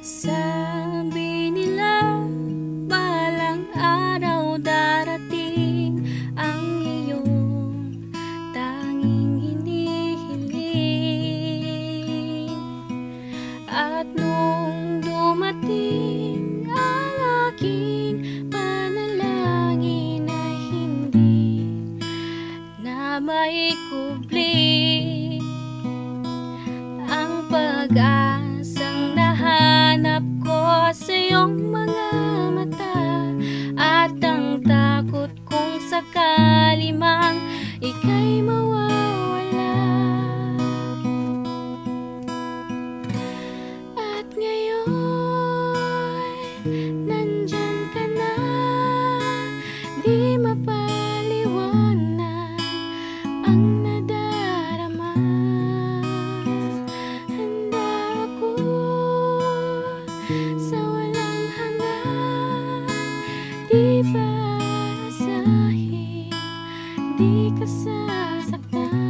Sabi nila balang araw darating ang iyong tanging hinihiling. At nung dumating ang aking panalangin ay hindi na maikubli ang pag-asang nahanap ko sa iyong mga mata, at ang takot kung sakali mang ika'y mawawala. At ngayon, nandyan ka na, di mapaliwanag ang nadarama. Handa ako sa walang hanggan, di paasahin, di ka sasaktan.